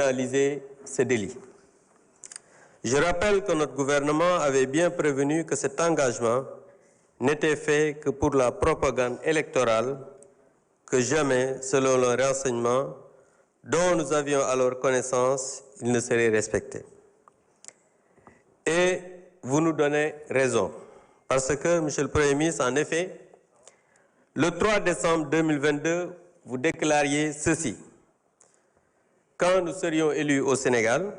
criminaliser ce délit. Je rappelle que notre gouvernement avait bien prévenu que cet engagement n'était fait que pour la propagande électorale, que jamais, selon le renseignement dont nous avions alors connaissance, il ne serait respecté. Et vous nous donnez raison, parce que, Monsieur le Premier ministre, en effet, le 3 décembre 2022, vous déclariez ceci. Quand nous serions élus au Sénégal,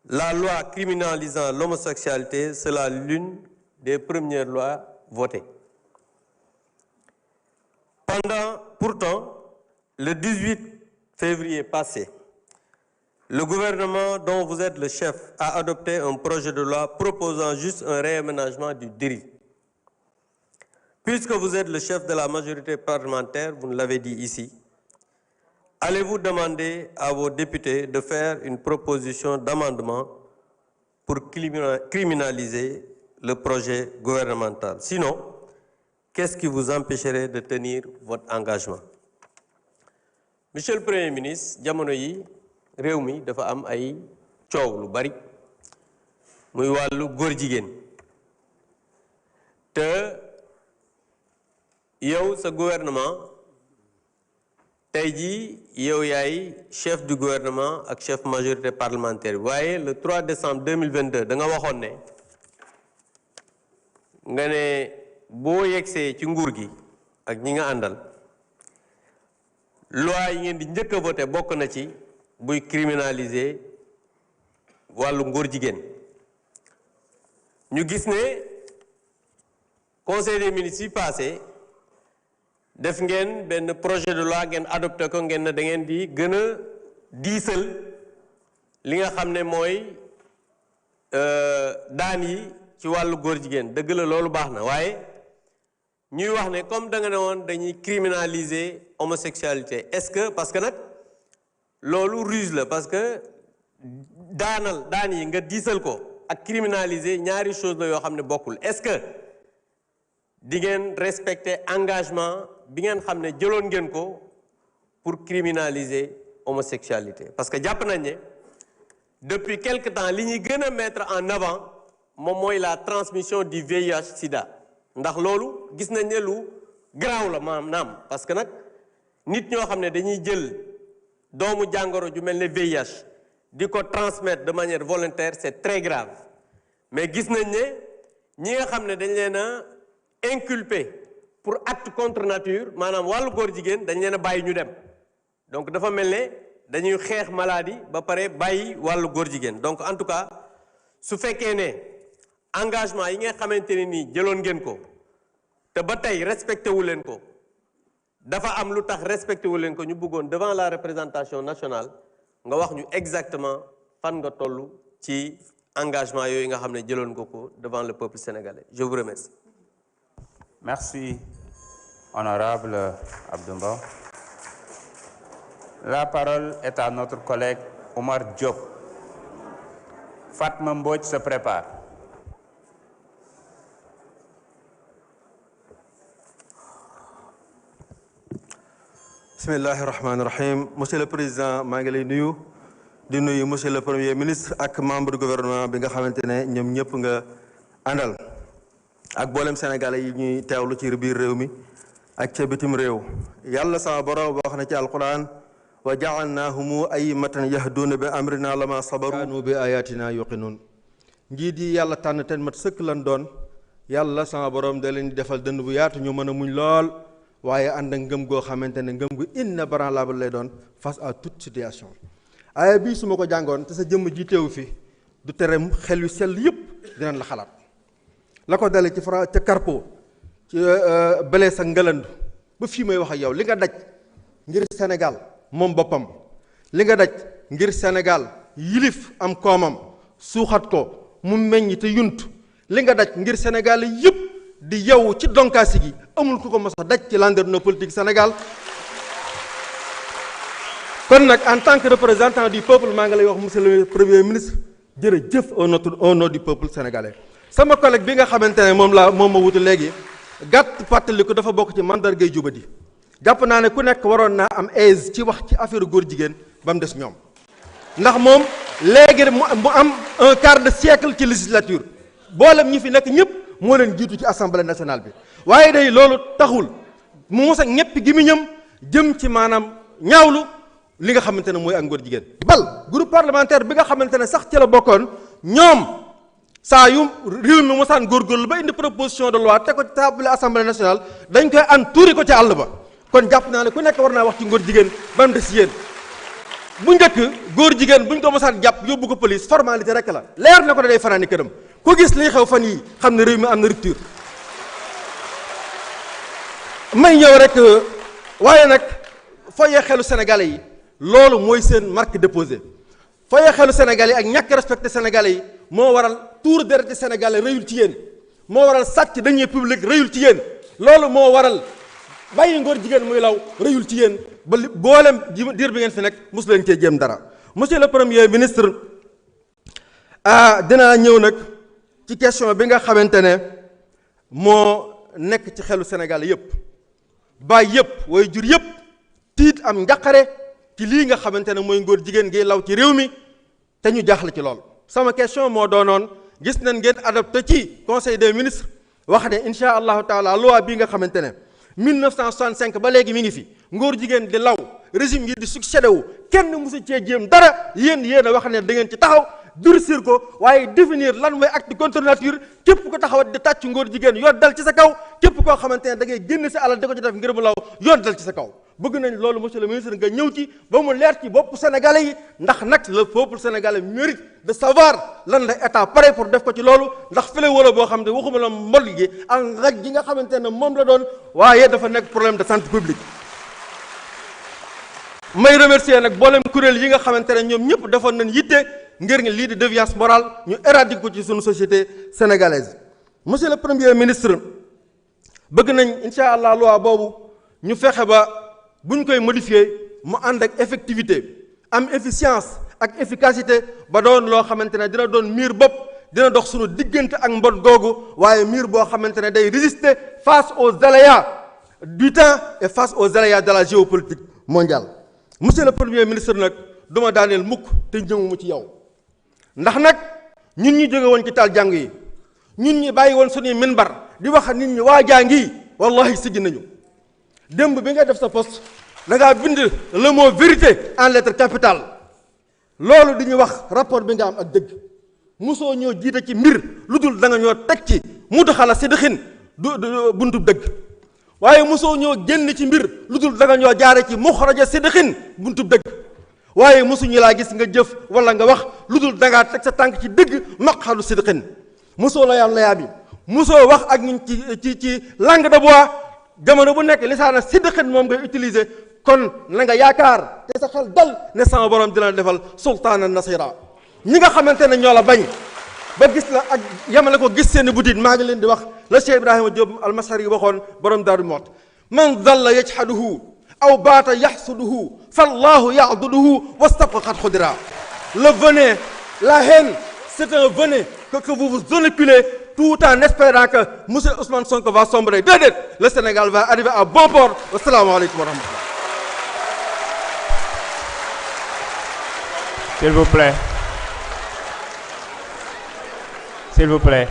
la loi criminalisant l'homosexualité sera l'une des premières lois votées. Pourtant, le 18 février passé, le gouvernement dont vous êtes le chef a adopté un projet de loi proposant juste un réaménagement du délit. Puisque vous êtes le chef de la majorité parlementaire, vous nous l'avez dit ici, allez-vous demander à vos députés de faire une proposition d'amendement pour criminaliser le projet gouvernemental? Sinon, qu'est-ce qui vous empêcherait de tenir votre engagement? Monsieur le Premier ministre, jamono yi réew mi dafa am ay coow lu bari muy wàllu góor jigéen te yow sa gouvernement tey jii yow yaay chef du gouvernement ak chef majorité parlementaire waaye le 3 décembre 2022 da nga waxoon ne nga ne boo yegsee ci nguur gi ak ñi nga àndal loi yi ngeen di njëkk a voté bokk na ci buy criminaliser wàllu ngóor jigéen ñu gis ne conseil des ministres yi passé def ngeen benn projet de loi ngeen adopté ko ngeen ne da ngeen di gën a diisal li nga xam ne mooy daan yi ci wàllu góor jigéen dëgg la loolu baax na waaye ñuy wax ne comme da nga ne woon dañuy criminaliser homosexualité est-ce que parce que nag loolu ruse la parce que daan yi nga diisal ko ak criminaliser ñaari chose la yoo xam ne bokkul est-ce que di ngeen respecter engagement bi ngeen xam ne jëloon ngeen ko pour criminaliser homosexualité parce que jàpp nañ ne depuis quelque temps li ñuy gën a mettre en avant moom mooy la transmission du VIH sida ndax loolu gis nañ ne lu garaaw la maanaam parce que nag nit ñoo xam ne dañuy jël doomu jàngoro ju mel ne VIH di ko transmettre de manière volontaire c'est très grave mais gis nañ ne ñi nga xam ne dañ leen a inculpé pour acte contre nature maanaam wàllu góor jigéen dañ leen a bàyyi ñu dem donc dafa mel ne dañuy xeex maladie ba pare bàyyi wàllu góor jigéen donc en tout cas su fekkee ne engagement yi nga xamante ne nii jëloon ngeen ko te ba tey respecté wu leen ko dafa am lu tax respecté wu leen ko ñu bëggoon devant la représentation nationale nga wax ñu exactement fan nga toll ci engagement yooyu nga xam ne jëloon nga ko devant le peuple sénégalais je vous remercie. Merci, honorable Abdoumba. La parole est à notre collègue Omar Diop. Fatma Mbodj se prépare. Bismillahi rahmani rahim. Monsieur le Président, maa ngi lay nuyu di nuyu monsieur le Premier ministre ak membre du gouvernement bi nga xamante ne ñoom ñëpp nga àndal. ak boolem sénégalais yi ñuy teewlu ci biir réew mi ak ca bitim réew yàlla sama borom wax na ci alquran wa ja'alnaahum a'immatan yahduuna bi amrina lama sabaru kaanu bi ayatina yuqinun njiit yi yàlla tànn ten mat sëkk lan doon yàlla sama borom da leen di defal dënd bu yaatu ñu mën a muñ lool waaye ànd ak ngëm goo xamante ne ngëm gu inébranlable lay doon face à toute situation aaya bii su ma ko jàngoon te sa jëmm ji teewu fi du tere xel yu sell yëpp dinañ la xalaat la ko dale ci fra ca Carpo ci Blaise ak Ngalandu ba fii may wax ak yow li nga daj ngir Sénégal moom boppam li nga daj ngir Sénégal yilif am koomam suuxat ko mu meññ te yunt li nga daj ngir Sénégal yëpp di yow ci donkaasi gi amul ku ko mos a daj ci landerneau politique Sénégal kon nag en tant que représentant du peuple maa ngi lay wax monsieur le premier ministre jërëjëf au nom du peuple sénégalais. sama collègue bi nga xamante ne moom ma wutu léegi gàtt fàttaliku dafa bokk ci mandargay jubadi jàpp naa ne ku nekk waroon naa am aise ci wax ci affaire góor jigéen ba mu des ñoom ndax moom léegi mu am un quart de siècle ci législature boolem ñi fi nekk ñëpp moo leen jiitu ci assemblée nationale bi waaye day loolu taxul mu mos a ñeppi gi mu ñëm jëm ci maanaam ñaawlu li nga xamante ne mooy ak ngóor jigéen bal groupe parlementaire bi nga xamante ne sax ci la bokkoon ñoom saa yu réew mi mosaan góorgóorlu ba indi proposition de loi te ko ci table assemblée nationale dañ koy an tuuri ko ci àll ba kon jàpp naa ne ku nekk war naa wax ci ngóor jigéen ba mu des yéen bu njëkk góor jigéen buñ ko mosaan jàpp yóbbu ko police formalité rek la leer na ko da day fanaani këram ku gis liy xew fan yi xam ne réew mi am na rupture may ñëw rek waaye nag foyee xelu sénégalais yi loolu mooy seen marque déposée foyee xelu sénégalais yi ak ñàkk respecté sénégalais yi moo waral tuur dereti sénégalais rëyul ci yéen moo waral sàcc deniers publics rëyul ci yéen loolu moo waral bàyyi ngóor jigéen muy law rëyul ci yéen ba li boolem diir bi ngeen fi nekk mosu leen cee jéem dara monsieur le premier ministre dinaa ñëw nag ci question bi nga xamante ne moo nekk ci xelu sénégalais yépp baay yépp way jur yépp tiit am njaqare ci lii nga xamante ne mooy ngóor jigéen gi law ci réew mi te ñu jaaxle ci lool sama question moo doonoon gis nañ ngeen adopté ci conseil des ministres wax ne insha allahu taala loi bii nga xamante ne 1965 ba léegi mi ngi fi ngóor jigéen di law régime yi di succédé wu kenn mosu cee jéem dara yéen a wax ne da ngeen ci taxaw durcir ko waaye définir lan mooy acte contre nature képp ko taxawat di tàcc ngóor jigéen yoon dal ci sa kaw képp koo xamante ne da ngay génn si alal di ko ci def ngir mu law yoon dal ci sa kaw bëgg nañ loolu monsieur le ministre nga ñëw ci ba mu leer ci bopp sénégalais yi ndax nag le peuple sénégalais mérite de savoir lan la état pare pour def ko ci loolu ndax fële wala boo xam ne waxuma la mbol gi ak ngaj gi nga xamante ne moom la doon waaye dafa nekk problème de santé publique may remercier nag boolem kuréel yi nga xamante ne ñoom ñëpp defoon nañ yitte ngir ngi lii di déviance morale ñu éradiquer ko ci suñu société sénégalaise monsieur le premier ministre bëgg nañ incha allah loi boobu ñu fexe ba bu ñu koy modifier mu ànd ak effectivité am efficience ak efficacité ba doon loo xamante ne dina doon miir bopp dina dox suñu diggante ak mbon googu waaye miir boo xamante ne day résister face aux aléas du temps et face aux aléas de la géopolitique mondiale monsieur le premier ministre nag duma daaneel mukk te ñëwuma ci yow ndax nag ñun ñi jóge woon ci taal jàng yi ñun ñi bàyyi woon suñuy minbar di wax nit ñi waa jàngi wallahi siggi nañu démb bi nga def sa poste da ngaa bind le mot vérité en lettre capitale loolu di ñu wax rapport bi nga am ak dëgg mosoo ñoo jiite ci mbir lu dul da nga ñoo teg ci mu doxala si dëxin du buntu dëgg waaye mosoo ñoo génn ci mbir lu dul da nga ñoo jaare ci muxraja si dëxin buntu dëgg waaye mosuñu laa gis nga jëf wala nga wax lu dul da ngaa teg sa tànk ci dëgg maqalu si dëxin mosoo la yàlla yaa bi mosoo wax ak ñun ci langue de bois jamono bu nekk lisaana sidqin moom ngay utiliser kon na nga yaakaar te sa xel dal ne sama borom dina defal sultaanan nasira ñi nga xamante ne ñoo la bañ ba gis la ak yamale ko gis seeni butit maa ngi leen di wax la Cheikh Ibrahima Diop almasari yi waxoon borom Daaru Muxti man dalla yajhaduhu aw baata yaxsuduhu fallahu ya'duduhu wastabqat xudira le venin la haine c'est un venin que vous vous inoculez tout en espérant que M. Ousmane Sonko va sombrer. Déedéet, le Sénégal va arriver à bon port. Assalamu alaikum wa rahmatullah. S'il vous plaît. S'il vous plaît.